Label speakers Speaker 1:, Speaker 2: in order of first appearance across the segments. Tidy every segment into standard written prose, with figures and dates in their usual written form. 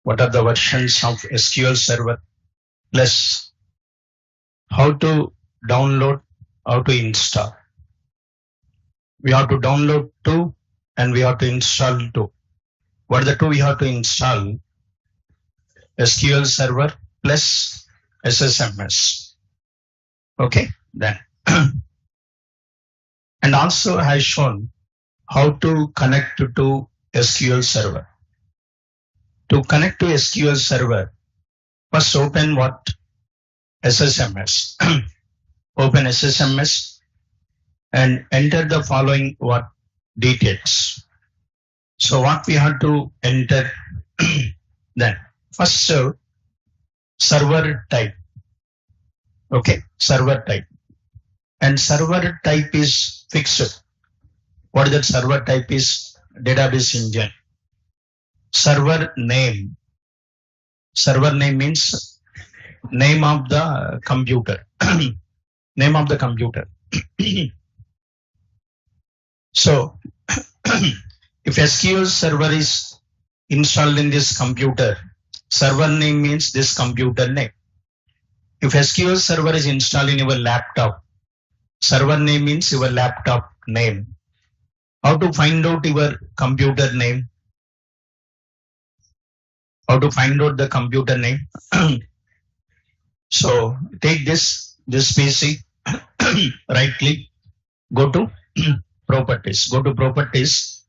Speaker 1: what are the versions of SQL Server, plus how to download, how to install. We have to download 2 and we have to install 2. What are the 2 we have to install? SQL Server plus SSMS. Okay, then. And also has shown how to connect to SQL Server. To connect to SQL Server, first open what? SSMS. Open SSMS and enter the following what? Details. So what we have to enter then? First, server type. Okay, server type. And server type is fixed. What is that server type is? Database engine. Server name. Server name means name of the computer. Name of the computer. So, if SQL Server is installed in this computer, server name means this computer name. If SQL Server is installed in your laptop, server name means your laptop name. How to find out your computer name? How to find out the computer name? So take this PC, right click, go to properties. Go to properties.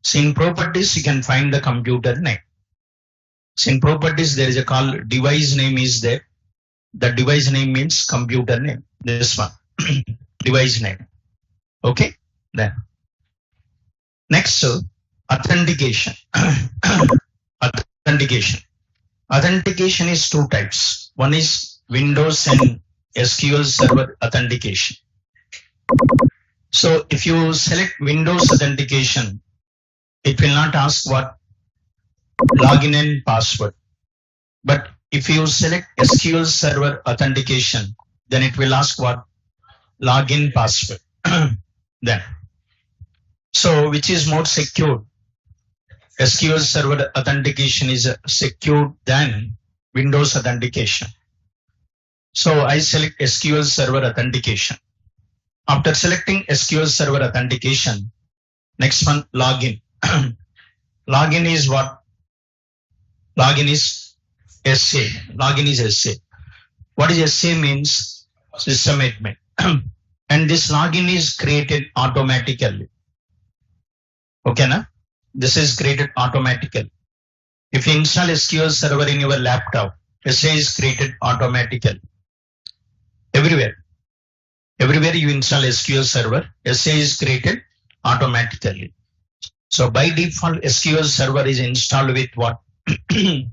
Speaker 1: So in properties, you can find the computer name. So in properties, there is a call device name is there. The device name means computer name. This one, device name. Okay, then. Next, authentication. Authentication. Authentication is 2 types. One is Windows and SQL Server authentication. So if you select Windows authentication, it will not ask what? Login and password. But if you select SQL Server authentication, then it will ask what? Login password. Then. So which is more secure? SQL Server authentication is secure than Windows authentication. So I select SQL Server authentication. After selecting SQL Server authentication, next one, login. Login is what? Login is SA. Login is SA. What is SA means? System admin. And this login is created automatically. Okay, na? This is created automatically. If you install SQL Server in your laptop, SA is created automatically. Everywhere. Everywhere you install SQL Server, SA is created automatically. So by default, SQL Server is installed with what?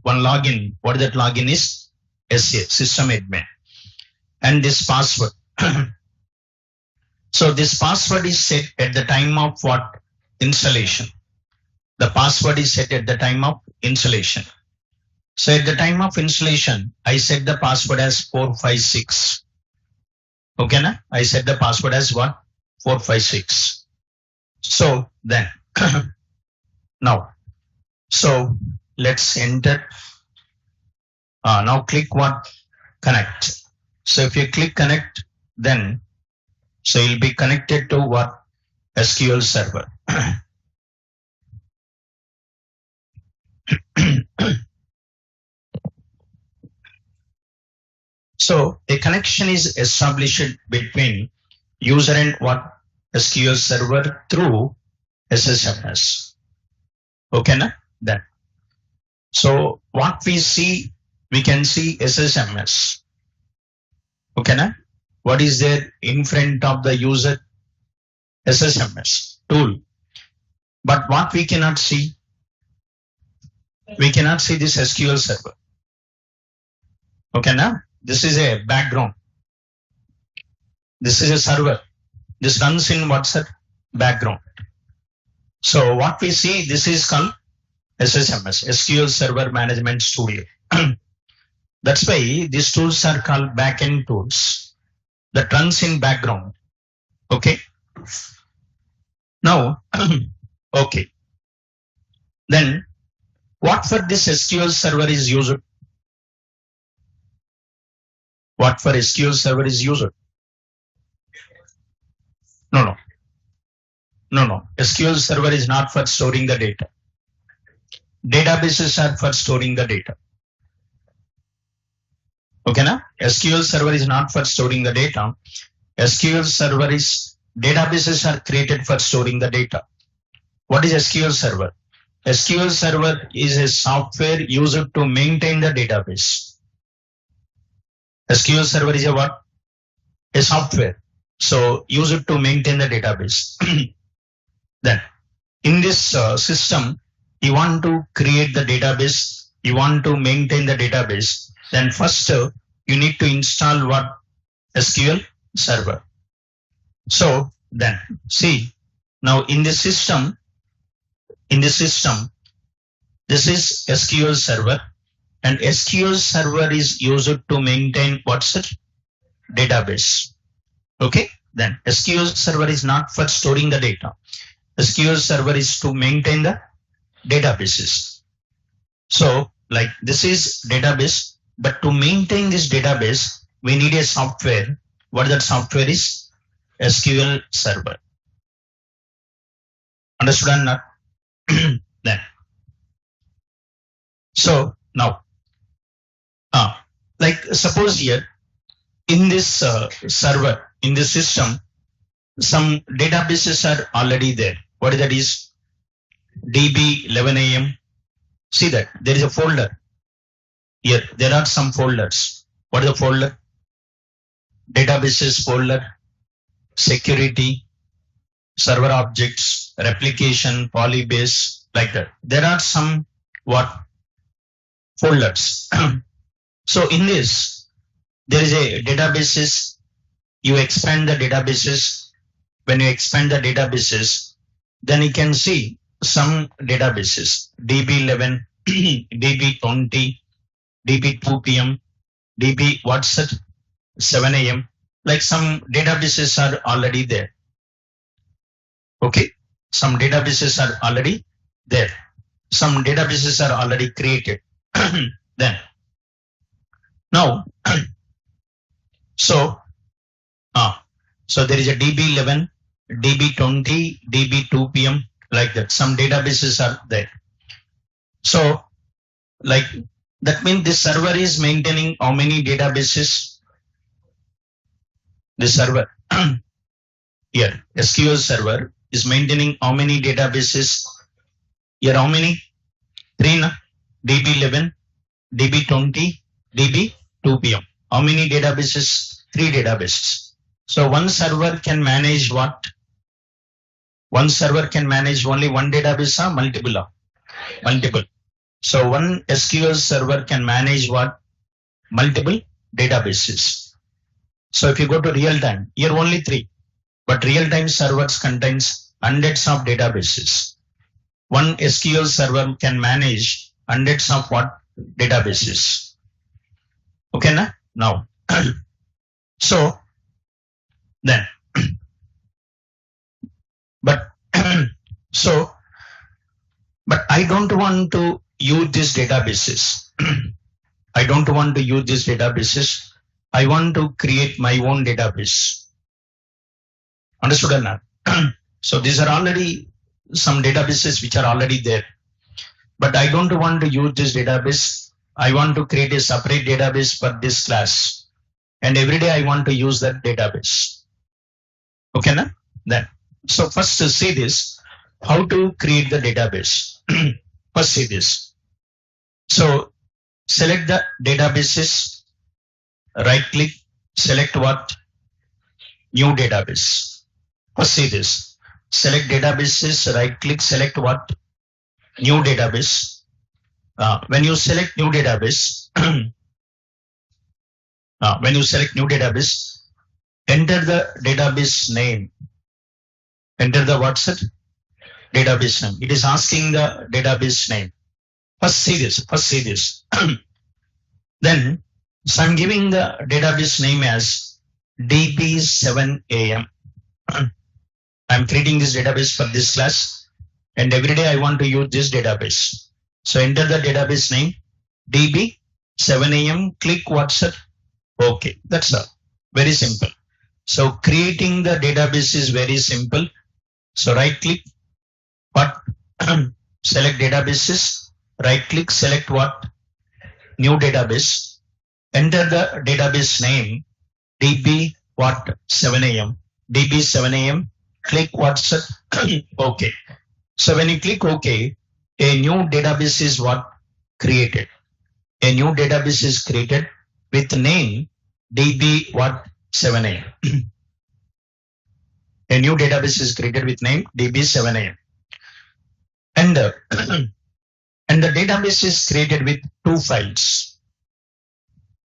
Speaker 1: One login. What is that login is? SA, system admin. And this password. So this password is set at the time of what? Installation. The password is set at the time of installation. So at the time of installation, I set the password as 456. Okay, na? I set the password as what? 456. So then, now, so let's enter. Now click what? Connect. So if you click connect, then, so you'll be connected to what? SQL Server. So a connection is established between user and what? SQL Server through SSMS. Okay, na? Then. So what we see, we can see SSMS. Okay, na? What is there in front of the user? SSMS tool. But what we cannot see? We cannot see this SQL Server. Okay, now this is a background. This is a server. This runs in what's that? Background. So what we see, this is called SSMS, SQL Server Management Studio. That's why these tools are called backend tools that runs in background. Okay. Now, okay. Then What for this SQL server is used? What for SQL server is used? No. SQL server is not for storing the data. Databases are for storing the data. Okay, na? SQL server is not for storing the data. SQL server is, databases are created for storing the data. What is SQL server? SQL server is a software used to maintain the database. SQL server is a what? A software. So use it to maintain the database. Then in this system, you want to create the database, you want to maintain the database. Then first you need to install what? SQL server. So then see, now in the system, this is SQL server, and SQL server is used to maintain what's it? Database. Okay, then SQL server is not for storing the data. SQL server is to maintain the databases. So like this is database, but to maintain this database, we need a software. What that software is? SQL server. Understood or not? Then. So now, like suppose here in this server, in this system, some databases are already there. What that is? DB11AM. See that there is a folder. Here there are some folders. What is the folder? Databases folder, security, server objects, replication, polybase, like that. There are some what? Folders. So in this, there is a databases. You expand the databases. When you expand the databases, then you can see some databases. DB11, DB20, DB2PM, DB what's it? 7AM. Like some databases are already there. Okay, some databases are already there. Some databases are already created. Then now, so there is a DB11, DB20, DB2PM, like that. Some databases are there. So like that means this server is maintaining how many databases? This server here, SQL server is maintaining how many databases? Here how many? 3 na? DB11, DB20, DB2PM. How many databases? 3 databases. So one server can manage what? One server can manage only one database or multiple? Multiple. So one SQL server can manage what? Multiple databases. So if you go to real time, here only 3, but real time servers contains hundreds of databases. One SQL server can manage hundreds of what? Databases. Okay, na? Now, so then, but I don't want to use these databases. I don't want to use these databases. I want to create my own database. Understood or not? So these are already some databases which are already there. But I don't want to use this database. I want to create a separate database for this class. And every day I want to use that database. Okay, na? Then, so first to see this, how to create the database. First see this. So select the databases, right click, select what? New database. First see this. Select databases, right click, select what? New database. When you select new database, enter the database name. Enter the what's it? Database name. It is asking the database name. First see this. Then, so I'm giving the database name as DB7AM. I'm creating this database for this class, and every day I want to use this database. So enter the database name DB7am, click what's it? Okay, that's all. Very simple. So creating the database is very simple. So right click, what? Select databases, right click, select what? New database. Enter the database name DB what? 7am, DB7am, click what's it? Okay. So when you click OK, a new database is what? Created. A new database is created with name DB what? 7am. A new database is created with name DB7am. And the database is created with two files.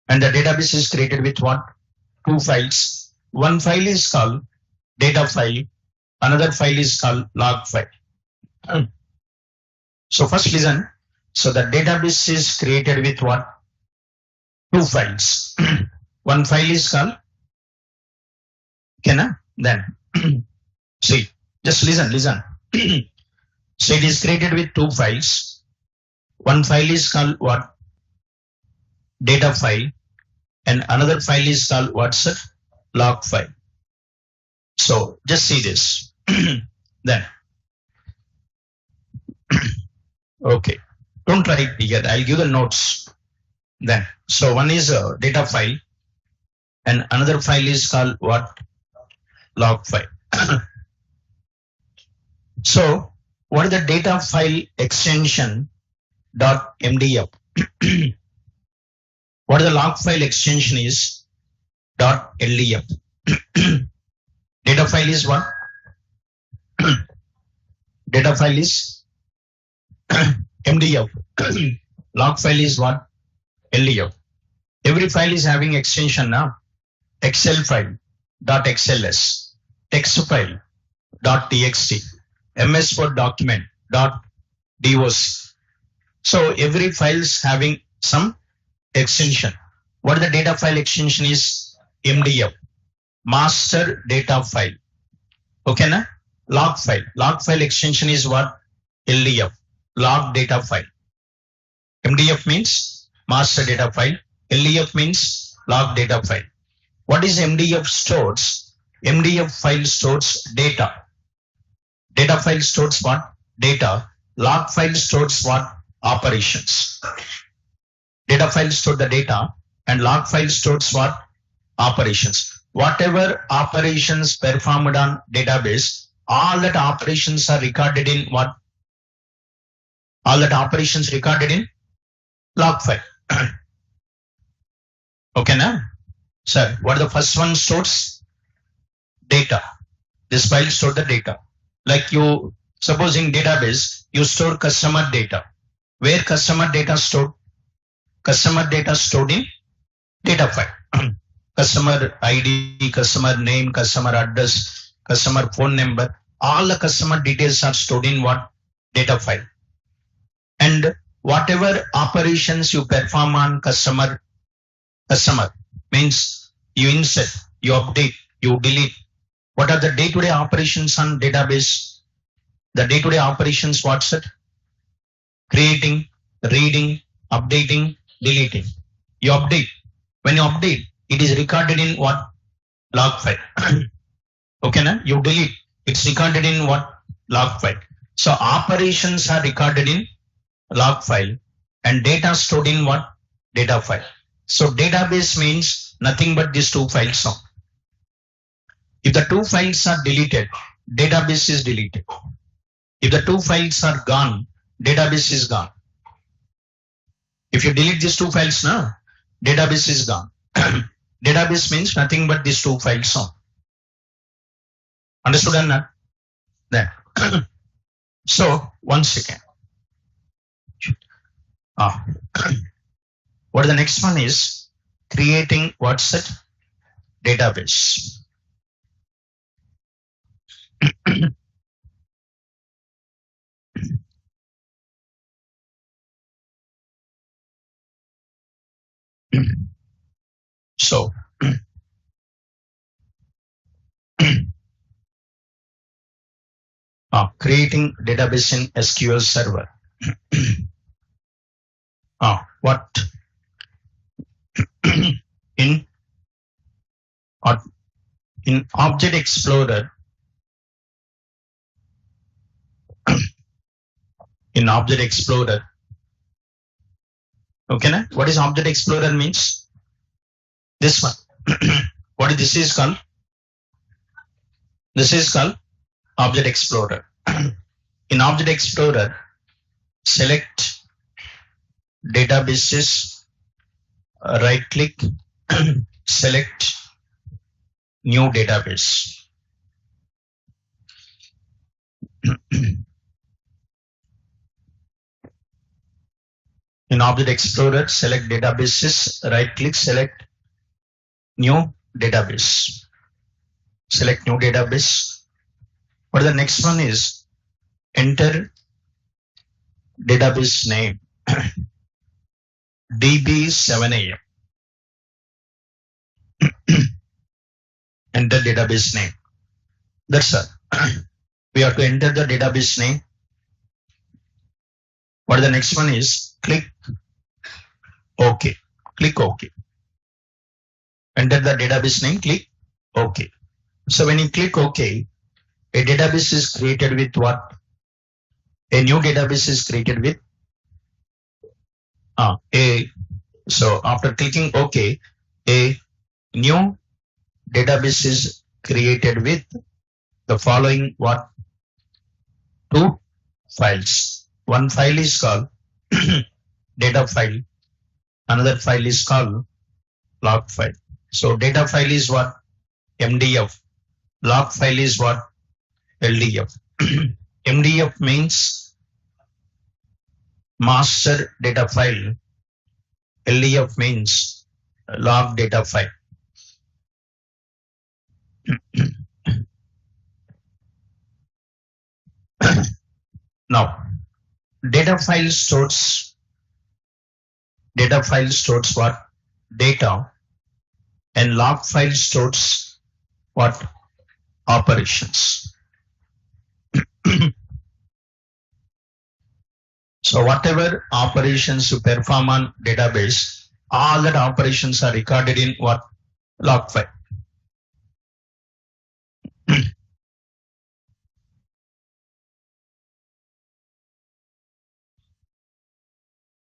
Speaker 1: And the database is created with what? Two files. One file is called data file. Another file is called log file. So first listen. So the database is created with what? Two files. One file is called, then see, just listen. So it is created with two files. One file is called what? Data file. And another file is called what's it? Log file. So just see this. Then okay, don't write here, I'll give the notes. Then so one is a data file and another file is called what? Log file. So what is the data file extension .mdf? What is the log file extension is .ldf. Data file is what? Data file is MDF. Log file is what? LDF. Every file is having extension now. Excel file .xls, text file .txt, MS Word document .doc. So every file is having some extension. What the data file extension is? MDF, master data file. Okay, na? Log file extension is what? LDF, log data file. MDF means master data file. LDF means log data file. What is MDF stores? MDF file stores data. Data file stores what? Data. Log file stores what? Operations. Data file stores the data and log file stores what? Operations. Whatever operations performed on database, all that operations are recorded in what? All that operations recorded in log file. Okay, now? Sir, what the first one stores? Data. This file stores the data. Like you, suppose in database, you store customer data. Where customer data stored? Customer data stored in data file. Customer ID, customer name, customer address, customer phone number, all the customer details are stored in what? Data file. And whatever operations you perform on customer means you insert, you update, you delete. What are the day-to-day operations on database? The day-to-day operations, what's it? Creating, reading, updating, deleting. You update. When you update, it is recorded in what? Log file. Okay, na? You delete. It's recorded in what? Log file. So operations are recorded in log file and data stored in what? Data file. So database means nothing but these two files now. If the two files are deleted, database is deleted. If the two files are gone, database is gone. If you delete these two files now, database is gone. Database means nothing but these two files now. Understood or not? Then. So, one second. What the next one is? Creating what's it? Database. So, creating database in SQL Server. what in in Object Explorer, okay, na? What is Object Explorer means? This one. What is this is called? This is called Object Explorer. In Object Explorer, select databases, right click, select new database. In Object Explorer, select databases, right click, select new database. Select new database. What the next one is? Enter database name. DB7AM. Enter database name. That's all. We have to enter the database name. What the next one is? Click OK. Click OK. Enter the database name. Click OK. So when you click OK, a database is created with what? A new database is created with so after clicking OK, a new database is created with the following what? Two files. One file is called data file. Another file is called log file. So data file is what? MDF. Log file is what? LDF. MDF means master data file. LDF means log data file. Now, data file stores what? Data, and log file stores what? Operations. So whatever operations you perform on database, all that operations are recorded in what? Log file.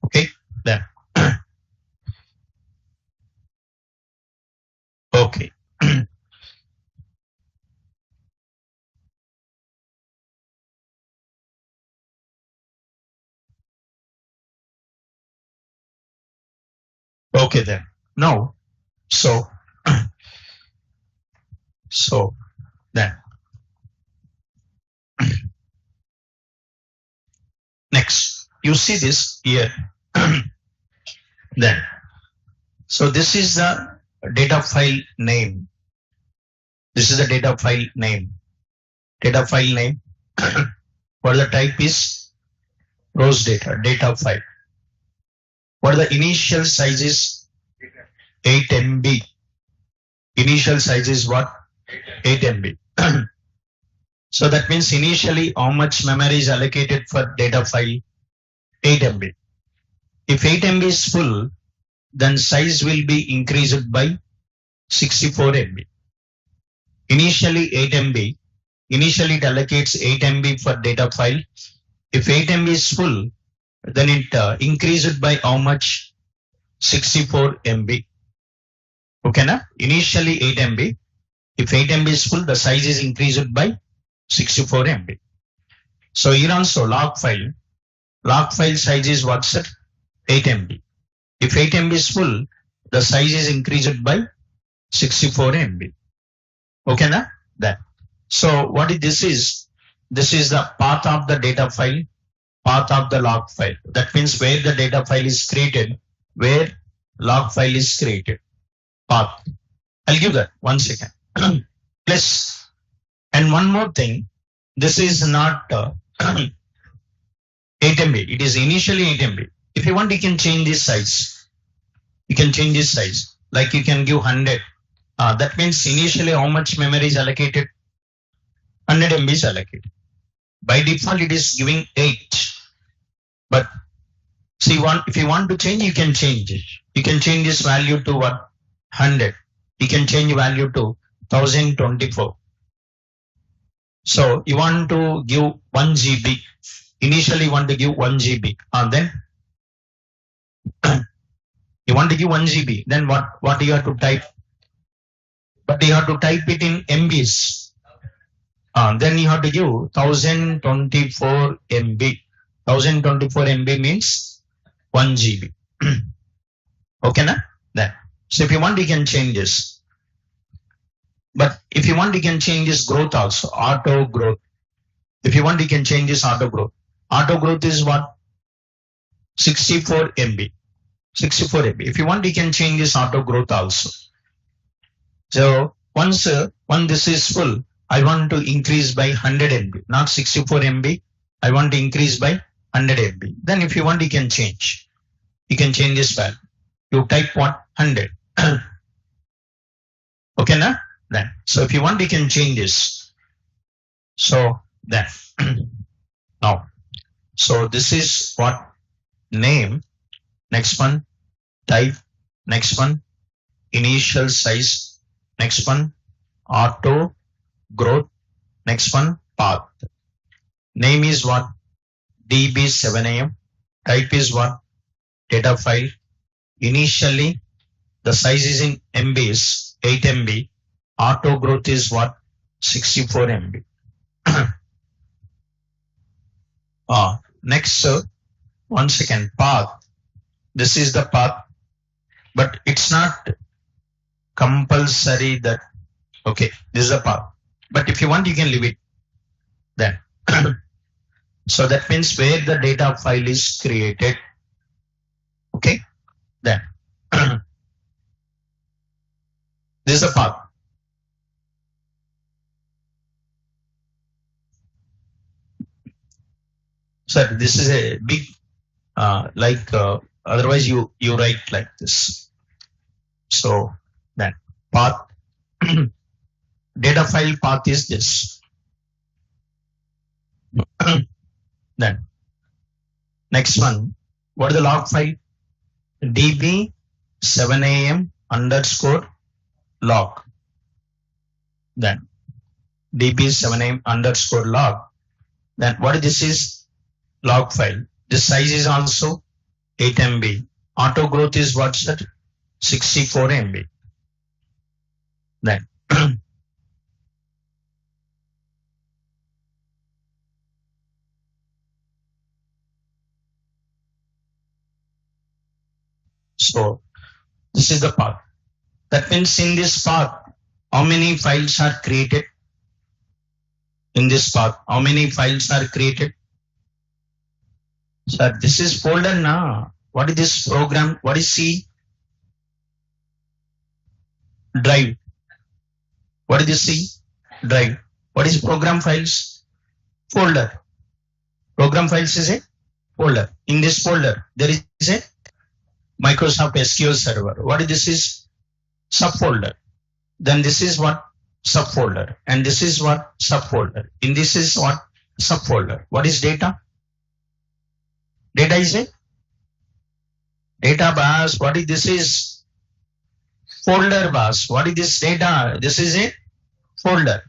Speaker 1: Okay, then. Okay. Okay then. Now, so then next you see this here. Then so this is the data file name. This is the data file name. Data file name. What the type is? Rows data file. What are the initial sizes? 8 MB. Initial size is what? 8 MB. So that means initially how much memory is allocated for data file? 8 MB. If 8 MB is full, then size will be increased by 64 MB. Initially 8 MB. Initially it allocates 8 MB for data file. If 8 MB is full, then it increased by how much? 64 MB. Okay, na? Initially 8 MB. If 8 MB is full, the size is increased by 64 MB. So here also log file size is what's it? 8 MB. If 8 MB is full, the size is increased by 64 MB. Okay, na? That. So what this is? This is the path of the data file, path of the log file. That means where the data file is created, where log file is created. Path. I'll give that 1 second. Plus, and one more thing, this is not 8 MB. It is initially 8 MB. If you want, you can change this size. You can change this size. Like you can give 100. That means initially how much memory is allocated? 100 MB is allocated. By default, it is giving 8. But See, if you want to change, you can change it. You can change this value to what? 100. You can change value to 1024. So you want to give 1 GB. Initially you want to give 1 GB. And then you want to give 1 GB. Then what you have to type? But you have to type it in MBs. Then you have to give 1024 MB. 1024 MB means 1 GB. Okay, na? Then. So if you want, you can change this. But if you want, you can change this growth also, auto growth. If you want, you can change this auto growth. Auto growth is what? 64 MB. 64 MB. If you want, you can change this auto growth also. So once this is full, I want to increase by 100 MB, not 64 MB. I want to increase by 100 MB. Then if you want, you can change. You can change this value. You type what? 100. Okay, na? Then. So if you want, you can change this. So then. Now. So this is what? Name. Next one. Type. Next one. Initial size. Next one. Auto growth. Next one. Path. Name is what? DB7AM. Type is what? Data file. Initially, the size is in MB is 8 MB. Auto growth is what? 64 MB. Next, one second, path. This is the path, but it's not compulsory that, okay, this is the path. But if you want, you can leave it then. So that means where the data file is created. Okay, then. This is the path. So this is a big, otherwise you write like this. So then path, data file path is this. Then next one, what is the log file? DB7AM underscore log. Then DB7AM underscore log. Then what this is? Log file. This size is also 8 MB. Auto growth is what's that? 64 MB. Then so this is the path. That means in this path, how many files are created? In this path, how many files are created? Sir, this is folder now. What is this program? What is C? Drive. What is this C? Drive. What is program files? Folder. Program files is a folder. In this folder, there is a Microsoft SQL Server. What is this is? Subfolder. Then this is what? Subfolder. And this is what? Subfolder. In this is what? Subfolder. What is data? Data is a data bus. What is this is? Folder bus. What is this data? This is a folder.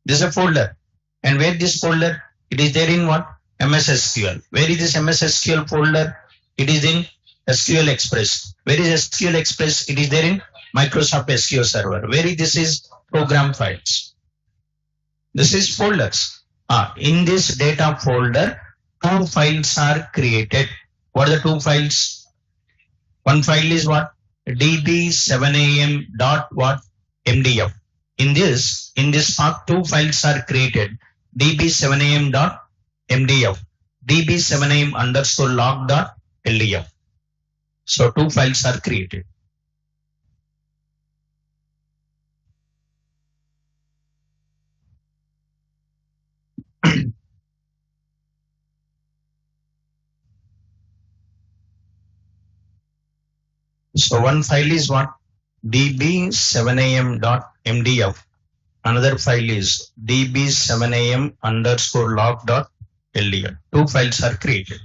Speaker 1: This is a folder. And where this folder? It is there in what? MS SQL. Where is this MS SQL folder? It is in SQL Express. Where is SQL Express? It is there in Microsoft SQL Server. Where is this is? Program files. This is folders. In this data folder, two files are created. What are the two files? One file is what? db7am dot what? mdf. In this path, two files are created. db7am dot mdf, db7am underscore log dot ldf. So two files are created. So one file is what? db7am.mdf. Another file is db7am underscore log.ldf. Two files are created.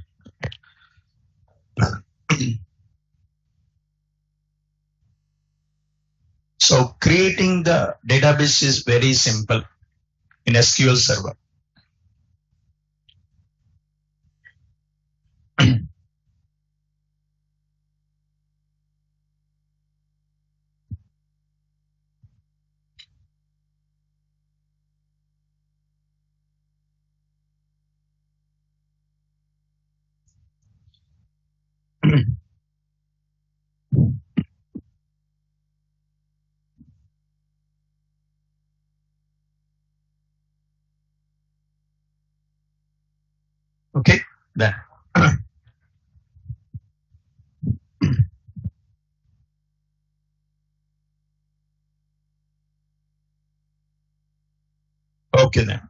Speaker 1: So creating the database is very simple in SQL Server. Okay, then. Okay, then.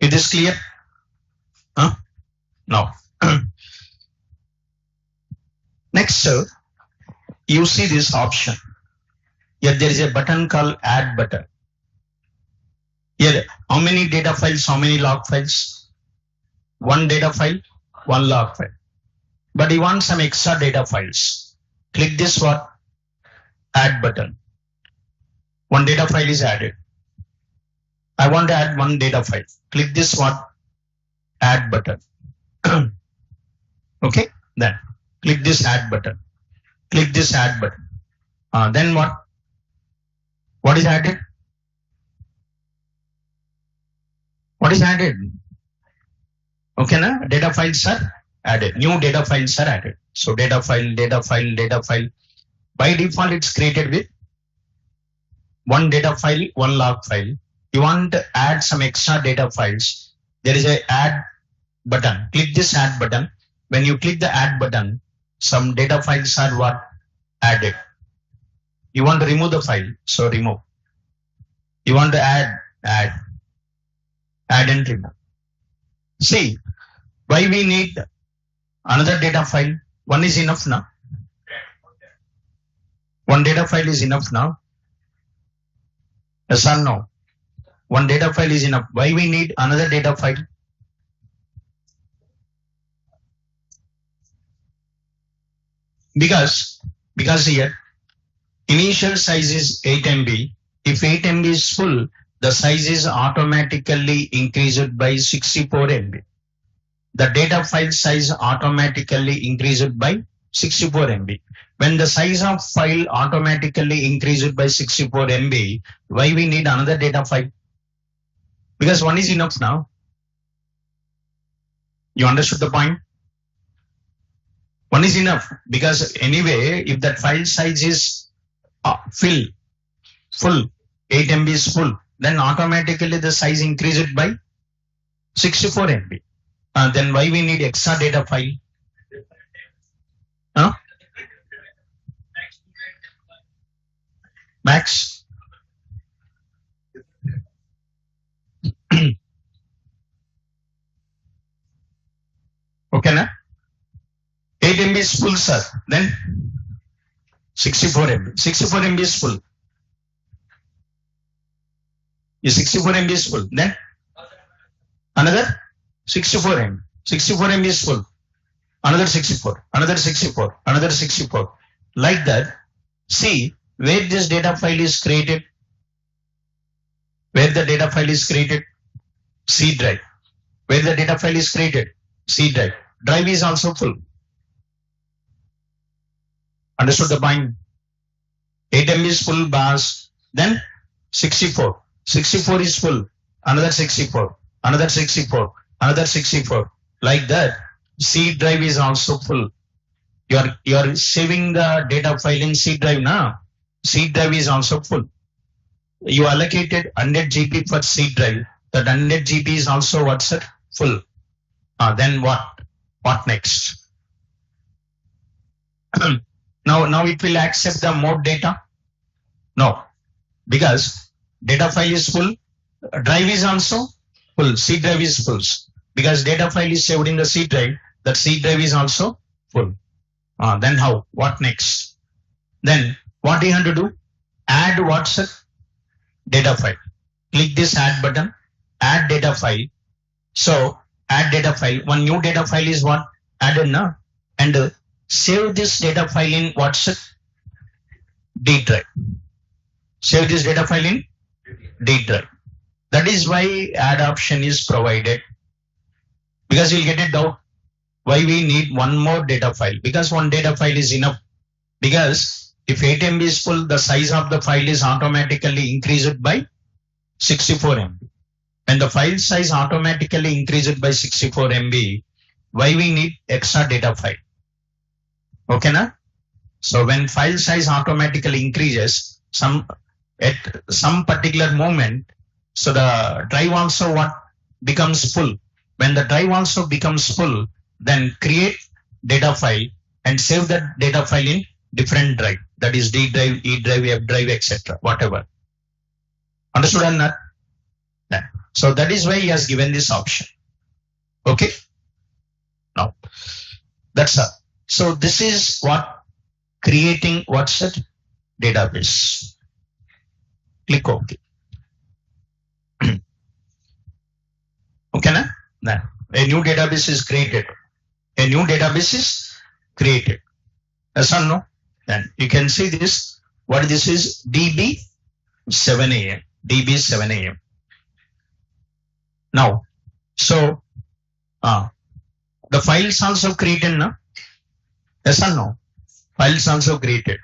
Speaker 1: It is clear? Huh? No. Next, you see this option. Here there is a button called Add button. Here, how many data files, how many log files? One data file, one log file. But you want some extra data files. Click this what? Add button. One data file is added. I want to add one data file. Click this what? Add button. Okay, then click this add button. Click this add button. Then what? What is added? What is added? Okay, na? Data files are added. New data files are added. So data file, data file, data file. By default, it's created with one data file, one log file. You want to add some extra data files. There is a add button. Click this add button. When you click the add button, some data files are what? Added. You want to remove the file, so remove. You want to add and remove. See, why we need another data file? One is enough now. One data file is enough now. Yes or no? One data file is enough. Why we need another data file? Because here initial size is 8 MB. If 8 MB is full, the size is automatically increased by 64 MB. The data file size automatically increased by 64 MB. When the size of file automatically increased by 64 MB, why we need another data file? Because one is enough now. You understood the point? One is enough because anyway, if that file size is full, 8 MB is full, then automatically the size increased by 64 MB. Then why we need extra data file? Huh? Max? Okay, na? 8 MB is full, sir. Then 64 MB. 64 MB is full. Is 64 MB is full. Then another 64 MB. 64 MB is full. Another 64. Another 64. Another 64. Like that. See where this data file is created. Where the data file is created. C drive. Where the data file is created. C drive. Drive is also full. Understood the point? 8 MB is full bars. Then 64. 64 is full. Another 64. Another 64. Another 64. Like that. C drive is also full. You are saving the data file in C drive now. C drive is also full. You allocated 100 GB for C drive. That 100 GB is also what's it? Full. Then what? What next? Now it will accept the more data? No, because data file is full, drive is also full, C drive is full. Because data file is saved in the C drive, that C drive is also full. Then how? What next? Then what do you have to do? Add what's it? Data file. Click this add button, add data file. So add data file. One new data file is what? Added now. And save this data file in what's it? D drive. Save this data file in D drive. That is why add option is provided. Because you'll get a doubt why we need one more data file. Because one data file is enough. Because if 8 MB is full, the size of the file is automatically increased by 64 MB. When the file size automatically increased by 64 MB, why we need extra data file? Okay, na? So when file size automatically increases, at some particular moment, so the drive also what becomes full. When the drive also becomes full, then create data file and save that data file in different drive. That is D drive, E drive, F drive, etc. Whatever. Understood or not? Yeah. So that is why he has given this option. Okay. Now that's all. So this is what creating what's that? Database. Click OK. Okay, na? Now, a new database is created. A new database is created. Yes or no? Then you can see this. What this is? DB7AM. DB7AM. Now, so the files also created, no? Yes or no? Files also created.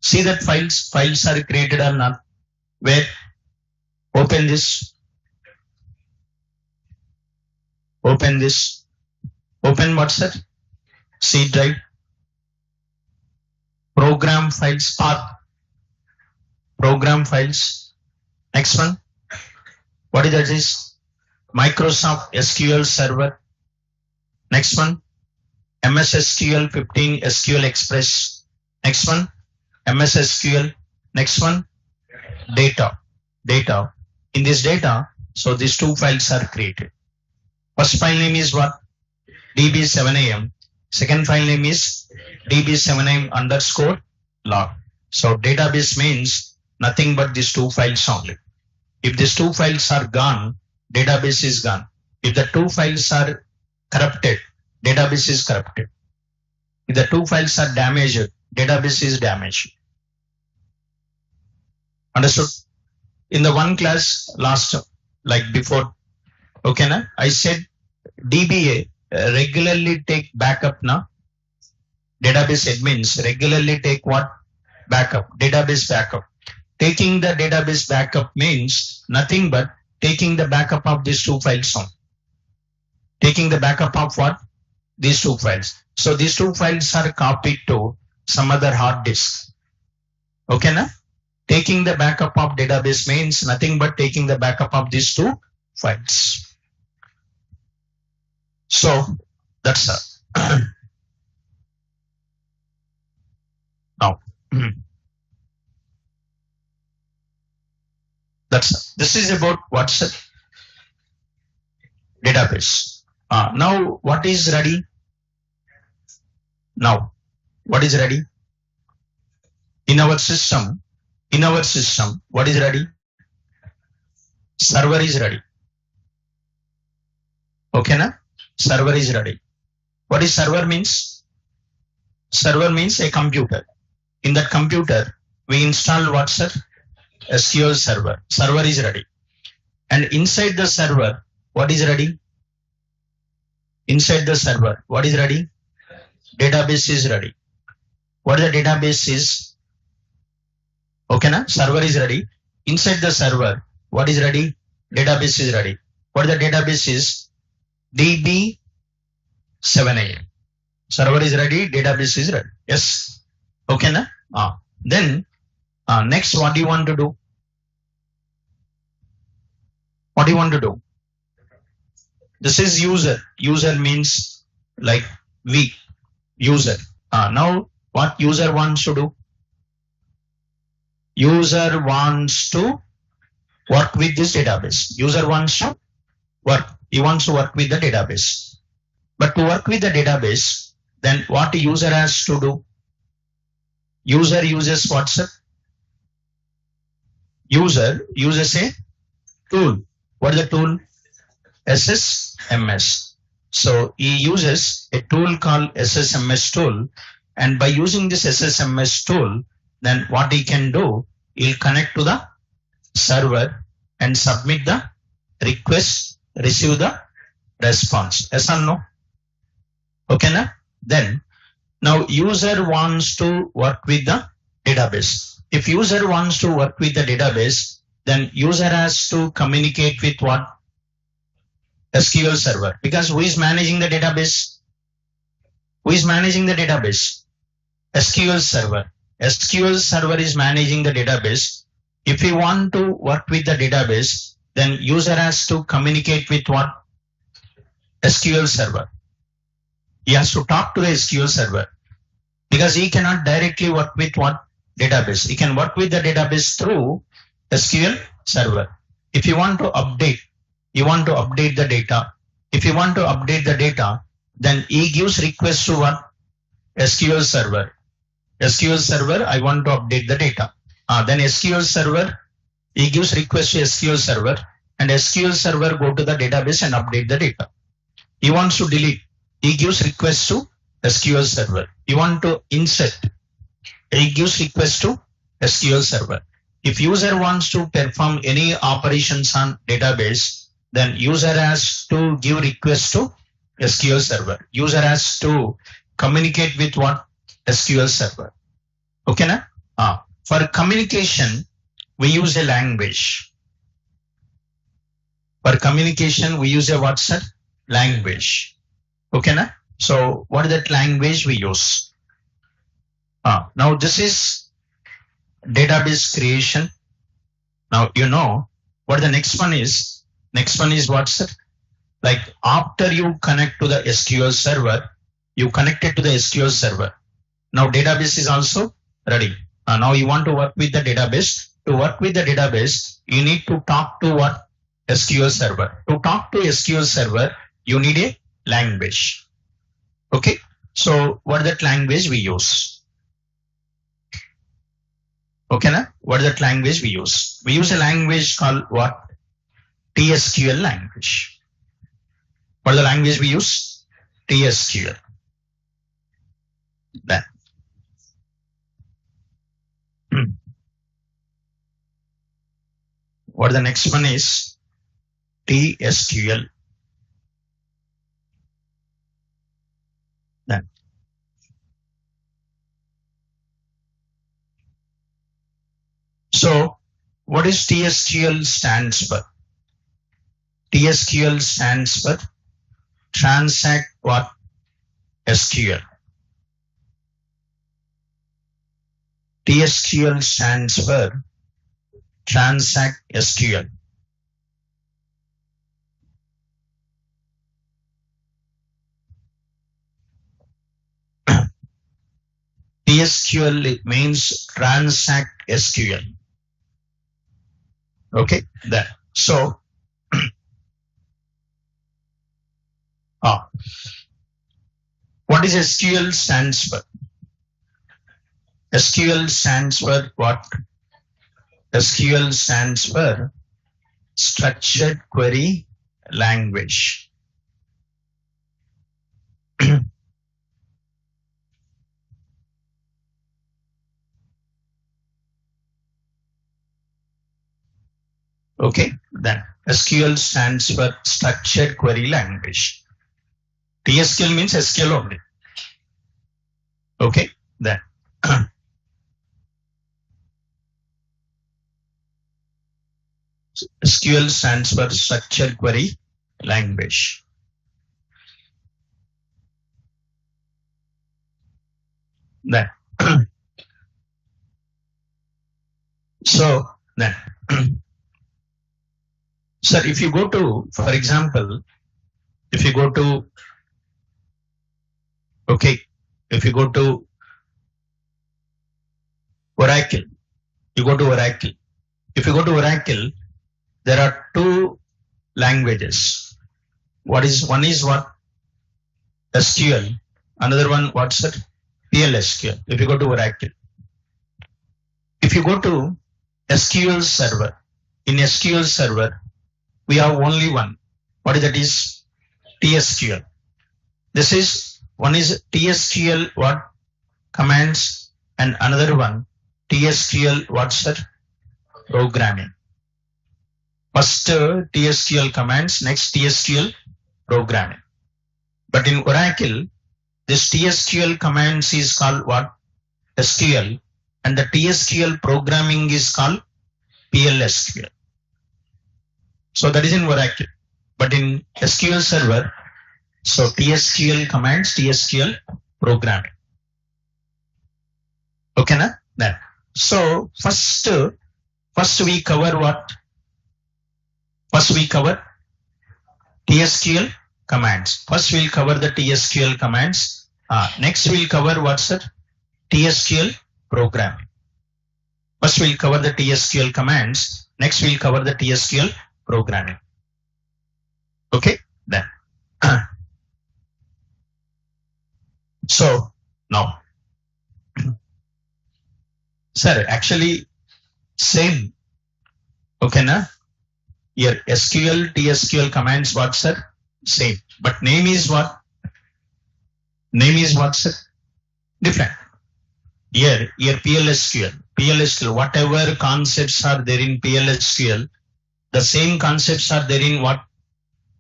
Speaker 1: See that files are created or not? Where? Open this. Open this. Open what's that? C drive. Program files path. Program files. Next one. What is that is? Microsoft SQL Server. Next one. MS SQL 15 SQL Express. Next one. MS SQL. Next one. Data. Data. In this data, so these two files are created. First file name is what? DB7AM. Second file name is DB7AM underscore log. So database means nothing but these two files only. If these two files are gone, database is gone. If the two files are corrupted, database is corrupted. If the two files are damaged, database is damaged. Understood? In the one class last, like before, okay, na? I said DBA regularly take backup now. Database admins regularly take what? Backup. Database backup. Taking the database backup means nothing but taking the backup of these two files on. Taking the backup of what? These two files. So these two files are copied to some other hard disk. Okay, na? Taking the backup of database means nothing but taking the backup of these two files. So that's now this is about what's a database. Now what is ready? Now what is ready? In our system, what is ready? Server is ready. Okay, na? Server is ready. What is server means? Server means a computer. In that computer, we install what's that? SQL Server. Server is ready. And inside the server, what is ready? Inside the server, what is ready? Database is ready. What the database is? Okay, na? Server is ready. Inside the server, what is ready? Database is ready. What the database is? DB7AM. Server is ready, database is ready. Yes. Okay, na? Then next, what do you want to do? What do you want to do? This is user. User means like we, user. Now what user wants to do? User wants to work with this database. User wants to work. He wants to work with the database. But to work with the database, then what the user has to do? User uses what's it? User uses a tool. What is the tool? SSMS. So he uses a tool called SSMS tool, and by using this SSMS tool, then what he can do, he'll connect to the server and submit the request, receive the response. Yes or no? Okay, na? Then now user wants to work with the database. If user wants to work with the database, then user has to communicate with what? SQL Server. Because who is managing the database? Who is managing the database? SQL Server. SQL Server is managing the database. If you want to work with the database, then user has to communicate with what? SQL Server. He has to talk to the SQL Server, because he cannot directly work with what? Database. He can work with the database through SQL Server. If you want to update, you want to update the data. If you want to update the data, then he gives request to what? SQL Server. SQL Server, I want to update the data. Then SQL Server, he gives request to SQL Server, and SQL Server go to the database and update the data. He wants to delete, he gives request to SQL Server. You want to insert, he gives request to SQL Server. If user wants to perform any operations on database, then user has to give request to SQL Server. User has to communicate with what? SQL Server. Okay, na? For communication, we use a language. For communication, we use a what, sir? Language. Okay, na? So what is that language we use? Now this is database creation. Now you know what the next one is. Next one is what, sir? Like after you connect to the SQL Server, you connect it to the SQL Server. Now database is also ready. Now you want to work with the database. To work with the database, you need to talk to what? SQL Server. To talk to SQL Server, you need a language. Okay. So what is that language we use? Okay, na? What is that language we use? We use a language called what? TSQL language. What is the language we use? TSQL. Then. What the next one is? TSQL. Then. So what is TSQL stands for? TSQL stands for transact what? SQL. TSQL stands for transact SQL. TSQL, it means transact SQL. Okay, that. So, what is SQL stands for? SQL stands for what? SQL stands for Structured Query Language. Okay, then SQL stands for Structured Query Language. TSQL means SQL only. Okay, then. SQL stands for Structured Query Language. Then. So, then. Sir, if you go to, for example, if you go to, okay, if you go to Oracle, you go to Oracle. If you go to Oracle, there are two languages. One is what? SQL. Another one, what's it? PLSQL. If you go to Oracle. If you go to SQL Server, in SQL Server, we have only one. What is that is TSQL. This is one is TSQL what commands and another one TSQL what's that programming. First TSQL commands, next TSQL programming. But in Oracle, this TSQL commands is called what? SQL, and the TSQL programming is called PLSQL. So that is in Oracle. But in SQL Server, so TSQL commands, TSQL programming. Okay, na? Then. So first we cover what? First we cover TSQL commands. First we'll cover the TSQL commands. Next we'll cover what's that? TSQL programming. First we'll cover the TSQL commands. Next we'll cover the TSQL programming. Okay, then. So now, sir, actually same. Okay, na? Here SQL, TSQL commands what, sir? Same. But name is what? Name is what, sir? Different. Here PLSQL, whatever concepts are there in PLSQL, the same concepts are there in what?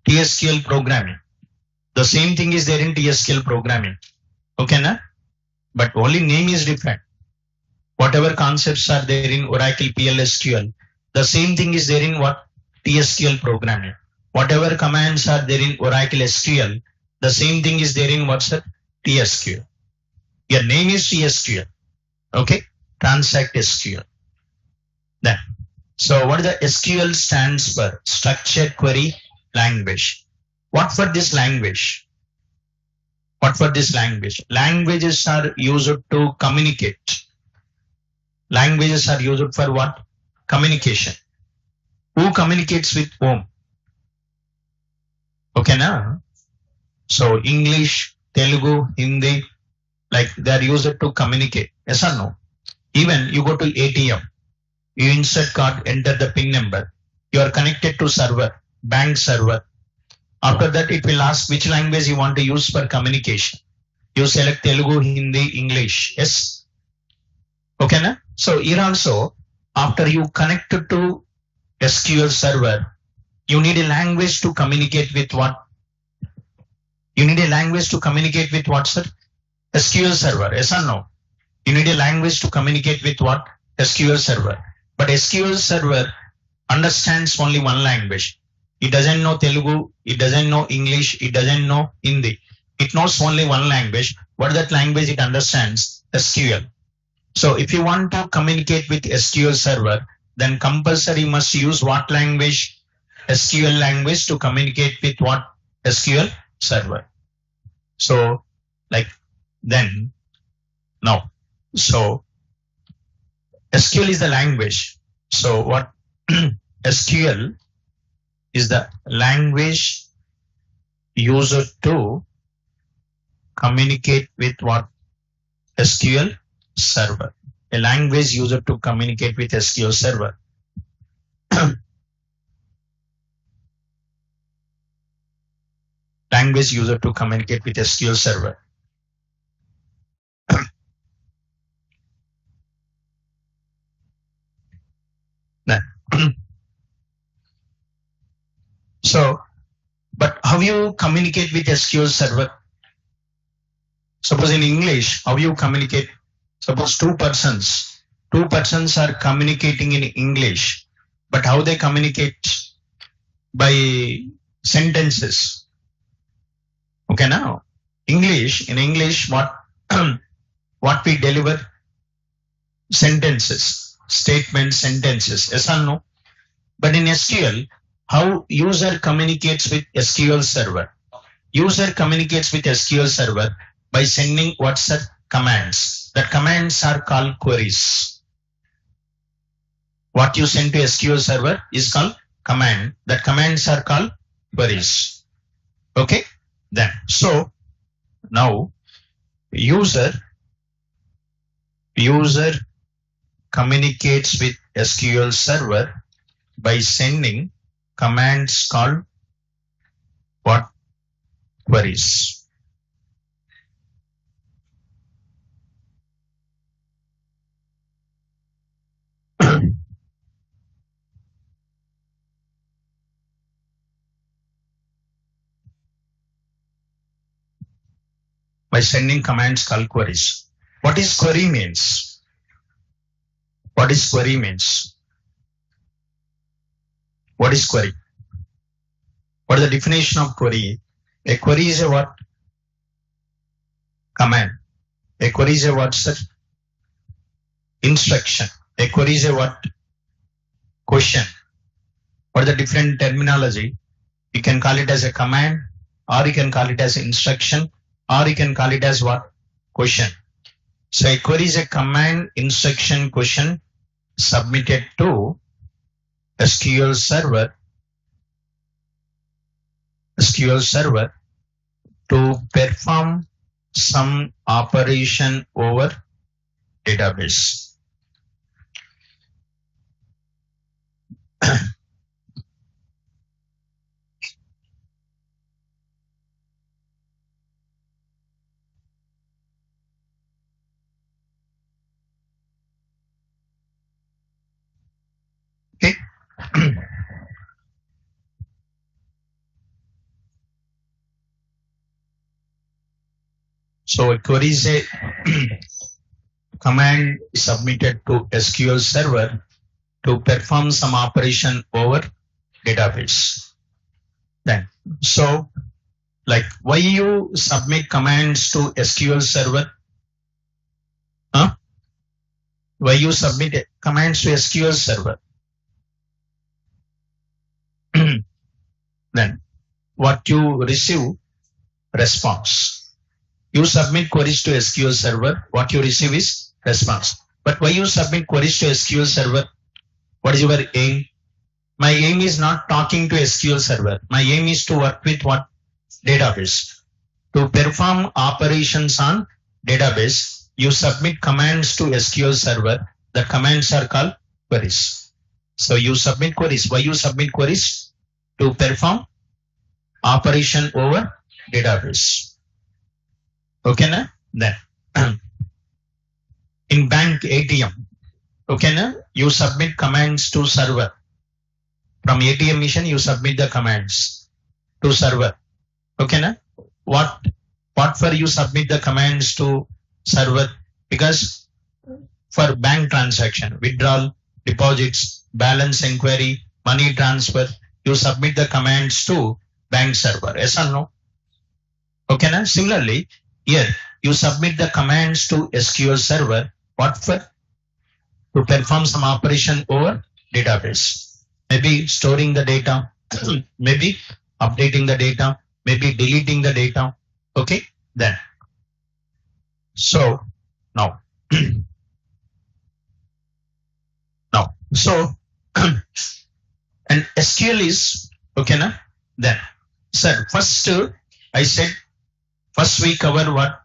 Speaker 1: TSQL programming. The same thing is there in TSQL programming. Okay, na? But only name is different. Whatever concepts are there in Oracle PLSQL, the same thing is there in what? TSQL programming. Whatever commands are there in Oracle SQL, the same thing is there in what's that? TSQL. Your name is TSQL. Okay? Transact SQL. Then, so what the SQL stands for? Structured Query Language. What for this language? What for this language? Languages are used to communicate. Languages are used for what? Communication. Who communicates with whom? Okay, na? So English, Telugu, Hindi, like they are used to communicate. Yes or no? Even you go to ATM, you insert card, enter the PIN number. You are connected to server, bank server. After that, it will ask which language you want to use for communication. You select Telugu, Hindi, English. Yes. Okay, na? So here also, after you connect to SQL Server, you need a language to communicate with what? You need a language to communicate with what, sir? SQL Server. Yes or no? You need a language to communicate with what? SQL Server. But SQL Server understands only one language. It doesn't know Telugu, it doesn't know English, it doesn't know Hindi. It knows only one language. What that language it understands? SQL. So if you want to communicate with SQL Server, then compulsory must use what language? SQL language to communicate with what? SQL Server. So like then now, so SQL is the language. So what? SQL is the language used to communicate with what? SQL Server. A language used to communicate with SQL Server. Language used to communicate with SQL Server. So, but how you communicate with SQL Server? Suppose in English, how you communicate? Suppose two persons are communicating in English, but how they communicate? By sentences. Okay, now in English, what what we deliver? Sentences, statements, sentences. Yes or no? But in SQL, how user communicates with SQL Server? User communicates with SQL Server by sending what's that? Commands. The commands are called queries. What you send to SQL Server is called command. The commands are called queries. Okay? Then, so now user communicates with SQL Server by sending commands called what queries. By sending commands called queries. What is query means? What is query means? What is query? What is the definition of query? A query is a what? Command. A query is a what, sir? Instruction. A query is a what? Question. What is the different terminology? You can call it as a command, or you can call it as instruction, or you can call it as what? Question. So a query is a command, instruction, question submitted to SQL Server to perform some operation over database. Okay. So a query is a command submitted to SQL Server to perform some operation over database. Then, so like why you submit commands to SQL Server? Why you submit commands to SQL Server? Then what you receive? Response. You submit queries to SQL Server, what you receive is response. But why you submit queries to SQL Server? What is your aim? My aim is not talking to SQL Server. My aim is to work with what? Database. To perform operations on database, you submit commands to SQL Server. The commands are called queries. So you submit queries. Why you submit queries? To perform operation over database. Okay, na? Then in bank ATM, okay, na? You submit commands to server. From ATM machine, you submit the commands to server. Okay, na? What for you submit the commands to server? Because for bank transaction, withdrawal, deposits, balance inquiry, money transfer, you submit the commands to bank server. Yes or no? Okay, na? Similarly, here you submit the commands to SQL Server. What for? To perform some operation over database. Maybe storing the data, maybe updating the data, maybe deleting the data. Okay, then. So now, so and SQL is okay, na? Then, sir, first I said. First we cover what?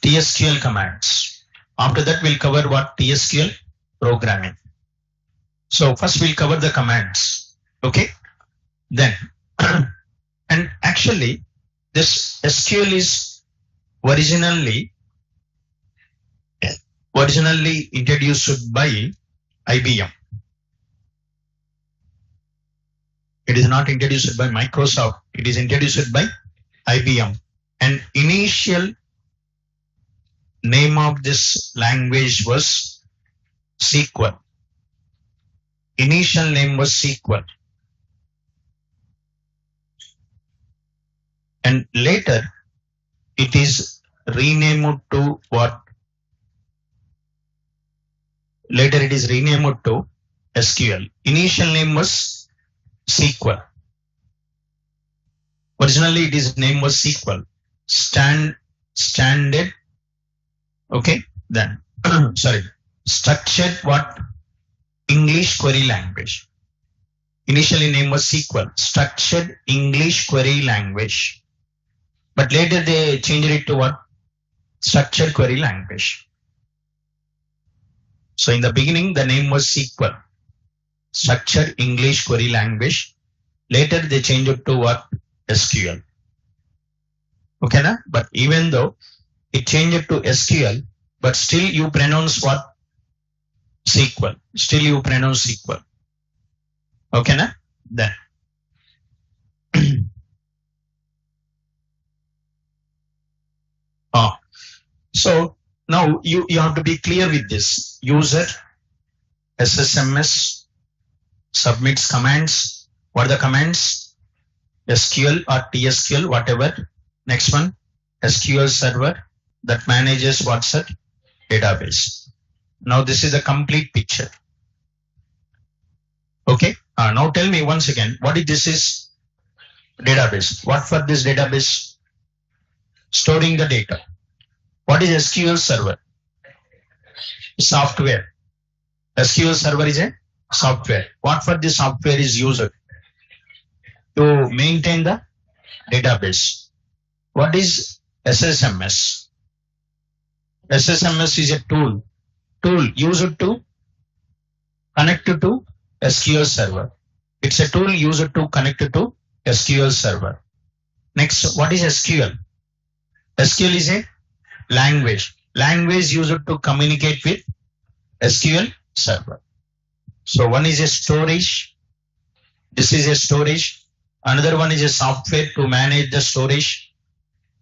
Speaker 1: TSQL commands. After that we'll cover what? TSQL programming. So first we'll cover the commands. Okay. Then, and actually this SQL is originally introduced by IBM. It is not introduced by Microsoft. It is introduced by IBM. And initial name of this language was SQL. Initial name was SQL. And later it is renamed to what? Later it is renamed to SQL. Initial name was SQL. Originally its name was SQL. Standard, okay, then, sorry, structured what? English query language. Initially name was SQL, structured English query language. But later they changed it to what? Structured query language. So in the beginning the name was SQL, structured English query language. Later they changed it to what? SQL. Okay, na? But even though it changed to SQL, but still you pronounce what? SQL. Still you pronounce SQL. Okay, na? Then. So now you have to be clear with this. User SSMS submits commands. What are the commands? SQL or TSQL, whatever. Next one, SQL Server that manages what's that? Database. Now this is a complete picture. Okay. Now tell me once again, what is this is database? What for this database? Storing the data. What is SQL Server? Software. SQL Server is a software. What for this software is used? To maintain the database. What is SSMS? SSMS is a tool used to connect to SQL Server. It's a tool used to connect to SQL Server. Next, what is SQL? SQL is a language used to communicate with SQL Server. So one is a storage. This is a storage. Another one is a software to manage the storage.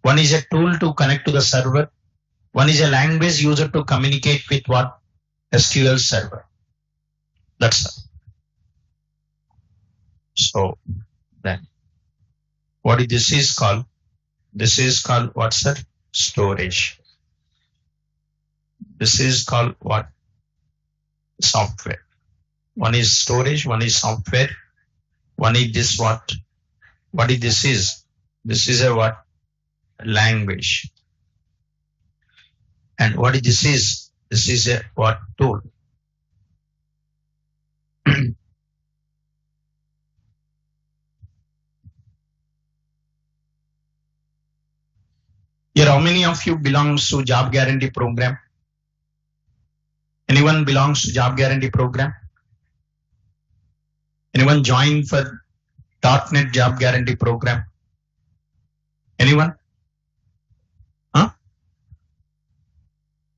Speaker 1: One is a tool to connect to the server. One is a language used to communicate with what? SQL Server. That's all. So then what is this is called? This is called what's that? Storage. This is called what? Software. One is storage, one is software. One is this what? What is this is? This is a what? Language. And what is this is? This is a what? Tool. Here, how many of you belongs to job guarantee program? Anyone belongs to job guarantee program? Anyone joined for .NET job guarantee program? Anyone? Huh?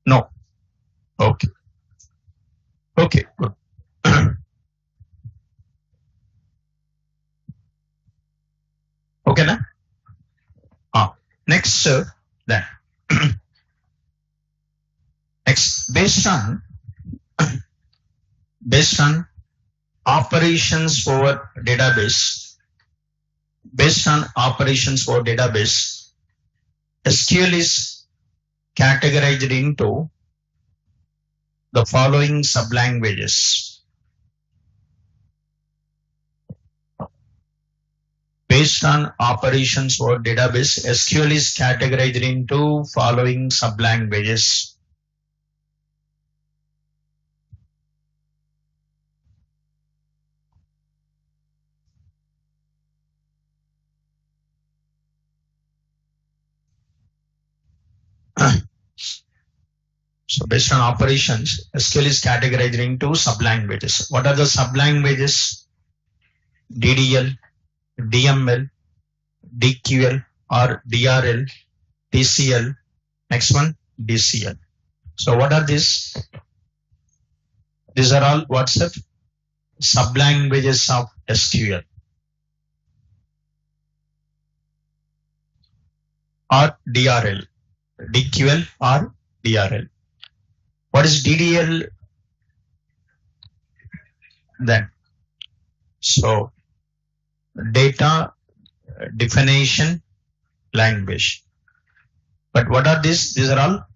Speaker 1: No. Okay. Okay, good. Okay, na? Next, then. Next, based on operations for database, SQL is categorized into the following sublanguages. Based on operations for database, SQL is categorized into following sublanguages. So based on operations, SQL is categorized into sublanguages. What are the sublanguages? DDL, DML, DQL or DRL, TCL. Next one, DCL. So what are these? These are all what's that? Sublanguages of SQL. Or DRL, DQL or DRL. What is DDL then? So data definition language. But what are these? These are all,